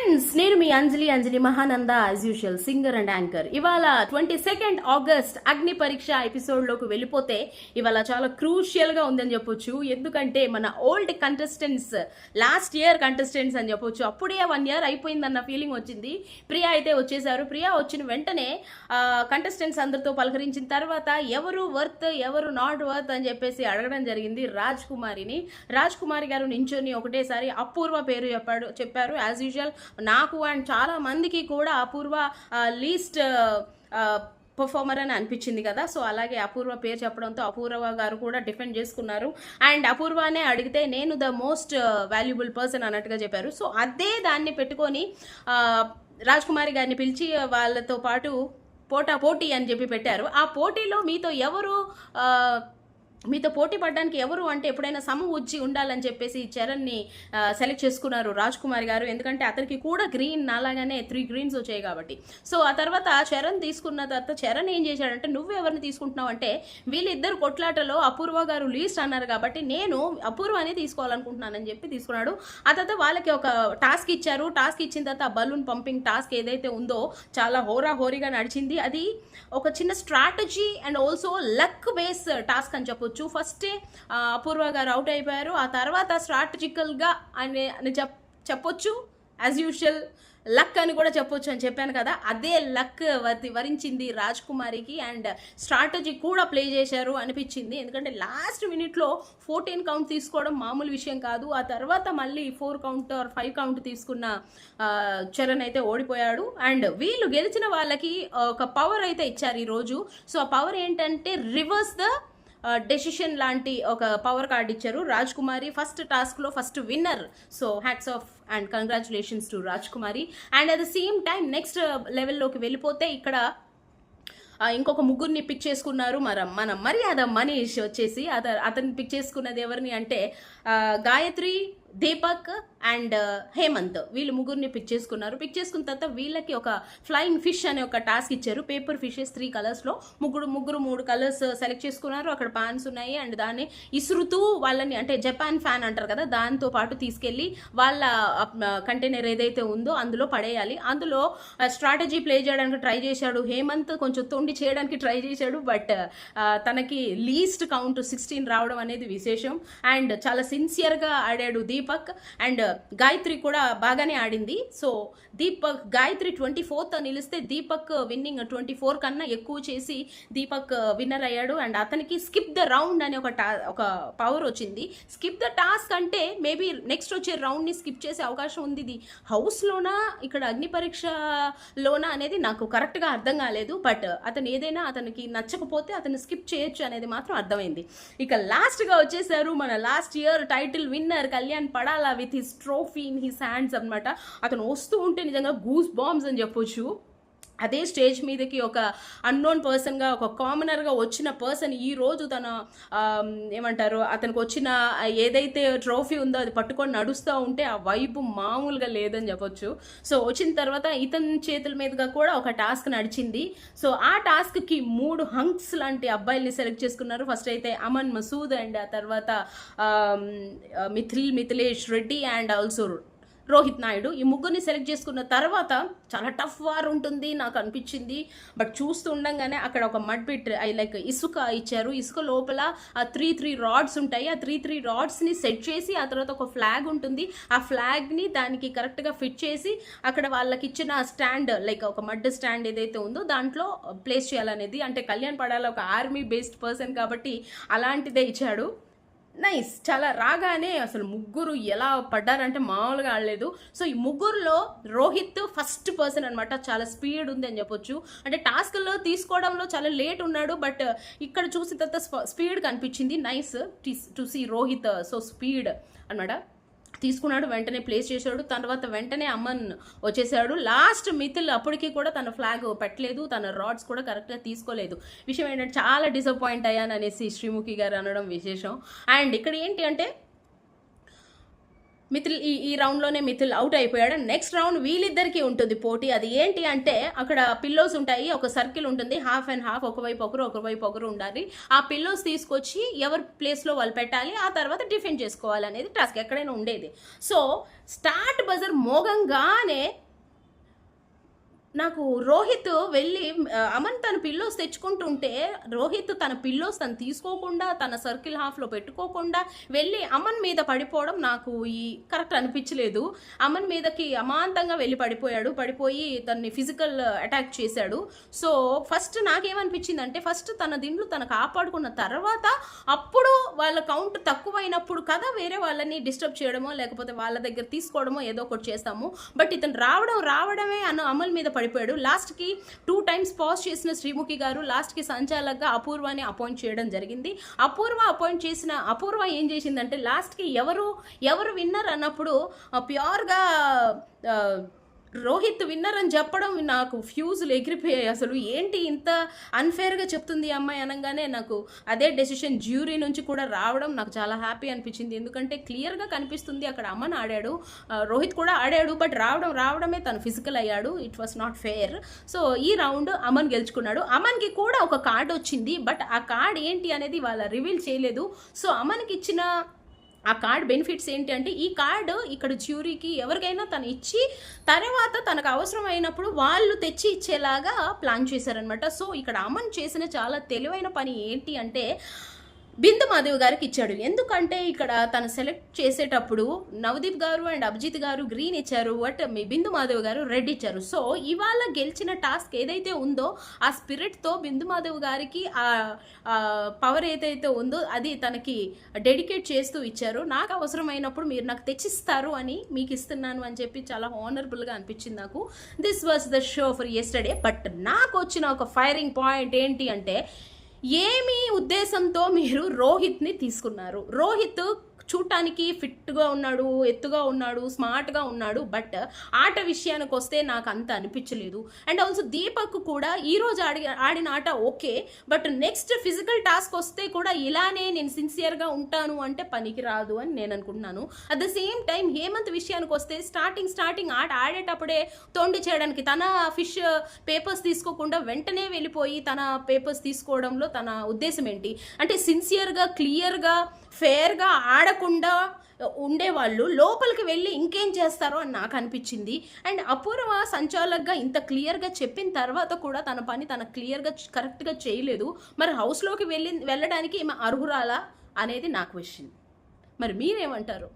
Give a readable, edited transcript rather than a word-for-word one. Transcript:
Friends, నేను మీ Anjali Mahananda as usual singer and anchor. ఇవాళ 22 ఆగస్ట్ అగ్ని పరీక్ష ఎపిసోడ్లోకి వెళ్ళిపోతే ఇవాళ చాలా క్రూషియల్గా ఉందని చెప్పొచ్చు. ఎందుకంటే మన old contestants, last year contestants అని చెప్పొచ్చు, అప్పుడే 1 year అయిపోయిందన్న ఫీలింగ్ వచ్చింది. ప్రియా అయితే వచ్చేసారు. ప్రియా వచ్చిన వెంటనే కంటెస్టెంట్స్ అందరితో పలకరించిన తర్వాత ఎవరు వర్త్ ఎవరు నాట్ వర్త్ అని చెప్పేసి అడగడం జరిగింది రాజ్ కుమారి గారు నించొని ఒకటేసారి అపూర్వ పేరు చెప్పారు. యాజ్ యూజువల్ నాకు అండ్ చాలా మందికి కూడా అపూర్వ లీస్ట్ పర్ఫార్మర్ అని అనిపించింది కదా. సో అలాగే అపూర్వ పేరు చెప్పడంతో అపూర్వ గారు కూడా డిఫెండ్ చేసుకున్నారు. అండ్ అపూర్వనే అడిగితే నేను ద మోస్ట్ వాల్యుబుల్ పర్సన్ అన్నట్టుగా చెప్పారు. సో అదే దాన్ని పెట్టుకొని రాజ్ కుమారి గారిని పిలిచి వాళ్ళతో పాటు పోటీ అని చెప్పి పెట్టారు. ఆ పోటీలో మీతో పోటీ పడడానికి ఎవరు అంటే ఎప్పుడైనా వచ్చి ఉండాలని చెప్పేసి చరణ్ని సెలెక్ట్ చేసుకున్నారు రాజ్ కుమార్ గారు. ఎందుకంటే అతనికి కూడా గ్రీన్ నాలాగానే 3 greens వచ్చాయి కాబట్టి. సో ఆ తర్వాత చరణ్ తీసుకున్న తర్వాత చరణ్ ఏం చేశాడంటే, నువ్వు ఎవరిని తీసుకుంటున్నావు అంటే, వీళ్ళిద్దరు కొట్లాటలో అపూర్వ గారు లీస్ట్ అన్నారు కాబట్టి నేను అపూర్వని తీసుకోవాలనుకుంటున్నానని చెప్పి తీసుకున్నాడు. ఆ తర్వాత వాళ్ళకి ఒక టాస్క్ ఇచ్చారు. టాస్క్ ఇచ్చిన తర్వాత బలూన్ పంపింగ్ టాస్క్ ఏదైతే ఉందో చాలా హోరాహోరీగా నడిచింది. అది ఒక చిన్న strategy and also luck base task అని చెప్పొచ్చు. ఫస్టే అపూర్వ గారు అవుట్ అయిపోయారు. ఆ తర్వాత స్ట్రాటజికల్గా అని చెప్పొచ్చు, యాజ్ యూజువల్ లక్ అని కూడా చెప్పొచ్చు అని చెప్పాను కదా. అదే లక్ వరించింది రాజ్ కుమారికి అండ్ స్ట్రాటజీ కూడా ప్లే చేశారు అనిపించింది. ఎందుకంటే లాస్ట్ మినిట్లో 14 కౌంట్ తీసుకోవడం మామూలు విషయం కాదు. ఆ తర్వాత మళ్ళీ 4 కౌంట్ ఆర్ 5 కౌంట్ తీసుకున్న చరణ్ అయితే ఓడిపోయాడు. అండ్ వీళ్ళు గెలిచిన వాళ్ళకి ఒక పవర్ అయితే ఇచ్చారు ఈరోజు. సో ఆ పవర్ ఏంటంటే రివర్స్ ద డెసిషన్ లాంటి ఒక పవర్ కార్డ్ ఇచ్చారు. రాజ్ కుమారి ఫస్ట్ టాస్క్లో first winner. So hats off and congratulations to Raj Kumari. And at the same time next లెవెల్లోకి వెళ్ళిపోతే ఇక్కడ ఇంకొక ముగ్గురిని పిక్ చేసుకున్నారు. మన మర్యాద మనీష్ వచ్చేసి అతన్ని పిక్ చేసుకున్నది ఎవరిని అంటే గాయత్రి, దీపక్ అండ్ హేమంత్, వీళ్ళు ముగ్గురిని పిక్ చేసుకున్నారు. పిక్ చేసుకున్న తర్వాత వీళ్ళకి ఒక ఫ్లయింగ్ ఫిష్ అనే ఒక టాస్క్ ఇచ్చారు. పేపర్ ఫిషెస్ 3 కలర్స్లో ముగ్గురు 3 కలర్స్ సెలెక్ట్ చేసుకున్నారు. అక్కడ పాన్స్ ఉన్నాయి అండ్ దాన్ని ఇసురుతూ వాళ్ళని, అంటే జపాన్ ఫ్యాన్ అంటారు కదా, దాంతో పాటు తీసుకెళ్ళి వాళ్ళ కంటైనర్ ఏదైతే ఉందో అందులో పడేయాలి. అందులో స్ట్రాటజీ ప్లే చేయడానికి ట్రై చేశాడు హేమంత్, కొంచెం తొండి చేయడానికి ట్రై చేశాడు. బట్ తనకి లీస్ట్ కౌంట్ 16 రావడం అనేది విశేషం. అండ్ చాలా సిన్సియర్గా ఆడాడు దీపక్. అండ్ గాయత్రి కూడా బాగానే ఆడింది. సో గాయత్రి 24th నిలిస్తే దీపక్ విన్నింగ్ 24 కన్నా ఎక్కువ చేసి దీపక్ విన్నర్ అయ్యాడు. అండ్ అతనికి స్కిప్ ద రౌండ్ అనే ఒక పవర్ వచ్చింది. స్కిప్ ద టాస్క్ అంటే మేబీ నెక్స్ట్ వచ్చే రౌండ్ని స్కిప్ చేసే అవకాశం ఉంది. ఇది హౌస్లోనా ఇక్కడ అగ్ని పరీక్షలోనా అనేది నాకు కరెక్ట్గా అర్థం కాలేదు. బట్ అతను ఏదైనా అతనికి నచ్చకపోతే అతను స్కిప్ చేయొచ్చు అనేది మాత్రం అర్థమైంది. ఇక లాస్ట్గా వచ్చేసారు మన last year title winner Kalyan Padala with his trophy in his hands అనమాట. అతను వస్తూ ఉంటే నిజంగా గూస్ బాంబ్స్ అని చెప్పొచ్చు. అదే స్టేజ్ మీదకి ఒక అన్నోన్ పర్సన్గా, ఒక కామనర్గా వచ్చిన పర్సన్ ఈరోజు తన ఏమంటారు, అతనికి వచ్చిన ఏదైతే ట్రోఫీ ఉందో అది పట్టుకొని నడుస్తూ ఉంటే ఆ వైబు మామూలుగా లేదని చెప్పొచ్చు. సో వచ్చిన తర్వాత ఇతని చేతుల మీదుగా కూడా ఒక టాస్క్ నడిచింది. సో ఆ టాస్క్కి 3 హంక్స్ లాంటి అబ్బాయిల్ని సెలెక్ట్ చేసుకున్నారు. ఫస్ట్ అయితే అమన్ మసూద్ అండ్ ఆ తర్వాత మిథిలేష్ రెడ్డి అండ్ ఆల్సో రోహిత్ నాయుడు. ఈ ముగ్గురిని సెలెక్ట్ చేసుకున్న తర్వాత చాలా టఫ్ వార్ ఉంటుంది నాకు అనిపించింది. బట్ చూస్తూ ఉండగానే అక్కడ ఒక మడ్ పిట్ లైక్ ఇసుక ఇచ్చారు. ఇసుక లోపల ఆ 3 రాడ్స్ ఉంటాయి. ఆ 3 రాడ్స్ని సెట్ చేసి ఆ తర్వాత ఒక ఫ్లాగ్ ఉంటుంది. ఆ ఫ్లాగ్ని దానికి కరెక్ట్గా ఫిట్ చేసి అక్కడ వాళ్ళకి ఇచ్చిన స్టాండ్, లైక్ ఒక మడ్ స్టాండ్ ఏదైతే ఉందో దాంట్లో ప్లేస్ చేయాలనేది. అంటే కళ్యాణ్ పడాల ఒక ఆర్మీ బేస్డ్ పర్సన్ కాబట్టి అలాంటిదే ఇచ్చాడు. నైస్. చాలా రాగానే అసలు ముగ్గురు ఎలా పడ్డారంటే మామూలుగా ఆడలేదు. సో ఈ ముగ్గురులో రోహిత్ ఫస్ట్ పర్సన్ అనమాట. చాలా స్పీడ్ ఉంది అని చెప్పొచ్చు. అంటే టాస్క్లో తీసుకోవడంలో చాలా లేట్ ఉన్నాడు, బట్ ఇక్కడ చూసిన తర్వాత స్పీడ్ కనిపించింది. Nice to see Rohit. So speed అనమాట. తీసుకున్నాడు, వెంటనే ప్లేస్ చేశాడు. తర్వాత వెంటనే అమన్ వచ్చేసాడు. లాస్ట్ మిథిల్ అప్పటికి కూడా తన ఫ్లాగ్ పెట్టలేదు, తన రాడ్స్ కూడా కరెక్ట్గా తీసుకోలేదు. విషయం ఏంటంటే చాలా డిసప్పాయింట్ అయ్యాను అనేసి శ్రీముఖి గారు అనడం విశేషం. అండ్ ఇక్కడ ఏంటి అంటే మిథిల్ ఈ రౌండ్లోనే మిథిల్ అవుట్ అయిపోయాడు. నెక్స్ట్ రౌండ్ వీళ్ళిద్దరికీ ఉంటుంది పోటీ. అది ఏంటి అంటే అక్కడ పిల్లోస్ ఉంటాయి, ఒక సర్కిల్ ఉంటుంది, హాఫ్ అండ్ హాఫ్, ఒకవైపు ఒకరు ఉండాలి. ఆ పిల్లోస్ తీసుకొచ్చి ఎవరి ప్లేస్లో వాళ్ళు పెట్టాలి, ఆ తర్వాత డిఫెండ్ చేసుకోవాలి అనేది టాస్క్ ఎక్కడైనా ఉండేది. సో స్టార్ట్ బజర్ మోగంగానే నాకు రోహిత్ వెళ్ళి అమన్ తన పిల్లోస్ తెచ్చుకుంటుంటే రోహిత్ తన పిల్లోస్ తను తీసుకోకుండా తన సర్కిల్ హాఫ్లో పెట్టుకోకుండా వెళ్ళి అమన్ మీద పడిపోవడం నాకు ఈ కరెక్ట్ అనిపించలేదు. అమన్ మీదకి అమాంతంగా వెళ్ళి పడిపోయి తనని ఫిజికల్ అటాక్ చేశాడు. సో ఫస్ట్ నాకేమనిపించింది అంటే ఫస్ట్ తన దిండ్లు తను కాపాడుకున్న తర్వాత అప్పుడు వాళ్ళ కౌంట్ తక్కువైనప్పుడు కదా వేరే వాళ్ళని డిస్టర్బ్ చేయడమో లేకపోతే వాళ్ళ దగ్గర తీసుకోవడమో ఏదో ఒకటి చేస్తాము. బట్ ఇతను రావడమే అమల్ మీద పడిపోయాడు. లాస్ట్కి 2 times పాజ్ చేసిన శ్రీముఖి గారు లాస్ట్కి సంచాలకుగా అపూర్వని అపాయింట్ చేయడం జరిగింది. అపూర్వ ఏం చేసిందంటే లాస్ట్కి ఎవరు విన్నర్ అన్నప్పుడు ప్యూర్గా రోహిత్ విన్నర్ అని చెప్పడం నాకు ఫ్యూజులు ఎగిరిపోయాయి. అసలు ఏంటి ఇంత అన్ఫేర్గా చెప్తుంది అమ్మాయి అనగానే నాకు అదే డెసిషన్ జ్యూరీ నుంచి కూడా రావడం నాకు చాలా హ్యాపీ అనిపించింది. ఎందుకంటే క్లియర్గా కనిపిస్తుంది అక్కడ అమన్ ఆడాడు, రోహిత్ కూడా ఆడాడు, బట్ రావడమే తను ఫిజికల్ అయ్యాడు. It was not fair. So ఈ రౌండ్ అమన్ గెలుచుకున్నాడు. అమన్కి కూడా ఒక కార్డ్ వచ్చింది, బట్ ఆ కార్డ్ ఏంటి అనేది వాళ్ళ రివీల్ చేయలేదు. సో అమన్కి ఇచ్చిన ఆ కార్డ్ బెనిఫిట్స్ ఏంటి అంటే ఈ కార్డు ఇక్కడ జ్యూరీకి ఎవరికైనా తను ఇచ్చి తర్వాత తనకు అవసరం అయినప్పుడు వాళ్ళు తెచ్చి ఇచ్చేలాగా ప్లాన్ చేశారనమాట. సో ఇక్కడ అమన్ చేసిన చాలా తెలివైన పని ఏంటి అంటే బిందు మాధవ్ గారికి ఇచ్చాడు. ఎందుకంటే ఇక్కడ తను సెలెక్ట్ చేసేటప్పుడు నవదీప్ గారు అండ్ అభిజిత్ గారు గ్రీన్ ఇచ్చారు, బట్ మీ బిందు మాధవ్ గారు రెడ్ ఇచ్చారు. సో ఇవాళ గెలిచిన టాస్క్ ఏదైతే ఉందో ఆ స్పిరిట్తో బిందు మాధవ్ గారికి ఆ పవర్ ఏదైతే ఉందో అది తనకి డెడికేట్ చేస్తూ ఇచ్చారు. నాకు అవసరమైనప్పుడు మీరు నాకు తెచ్చిస్తారు అని మీకు ఇస్తున్నాను అని చెప్పి చాలా హానరబుల్గా అనిపించింది నాకు. This was the show for yesterday. But నాకు వచ్చిన ఒక ఫైరింగ్ పాయింట్ ఏంటి అంటే ఏమి ఉద్దేశంతో మీరు రోహిత్ని తీసుకున్నారు? రోహిత్ చూడటానికి ఫిట్గా ఉన్నాడు, ఎత్తుగా ఉన్నాడు, స్మార్ట్గా ఉన్నాడు, బట్ ఆట విషయానికి వస్తే నాకు అంత అనిపించలేదు. అండ్ ఆల్సో దీపక్ కూడా ఈరోజు ఆడిన ఆట okay, but next physical task వస్తే కూడా ఇలానే నేను సిన్సియర్గా ఉంటాను అంటే పనికి రాదు అని నేను అనుకుంటున్నాను. At the same time Hemant విషయానికి వస్తే స్టార్టింగ్ ఆట ఆడేటప్పుడే తొండి చేయడానికి తన ఫిష్ పేపర్స్ తీసుకోకుండా వెంటనే వెళ్ళిపోయి తన పేపర్స్ తీసుకోవడంలో తన ఉద్దేశం ఏంటి అంటే సిన్సియర్గా క్లియర్గా ఫేర్గా ఆడకుండా ఉండేవాళ్ళు లోపలికి వెళ్ళి ఇంకేం చేస్తారో అని నాకు అనిపించింది. అండ్ అపూర్వ సంచాలకుగా ఇంత క్లియర్గా చెప్పిన తర్వాత కూడా తన పని తన క్లియర్గా కరెక్ట్గా చేయలేదు. మరి హౌస్లోకి వెళ్ళడానికి ఈమె అర్హురాలా అనేది నాకు క్వశ్చన్. మరి మీరేమంటారు?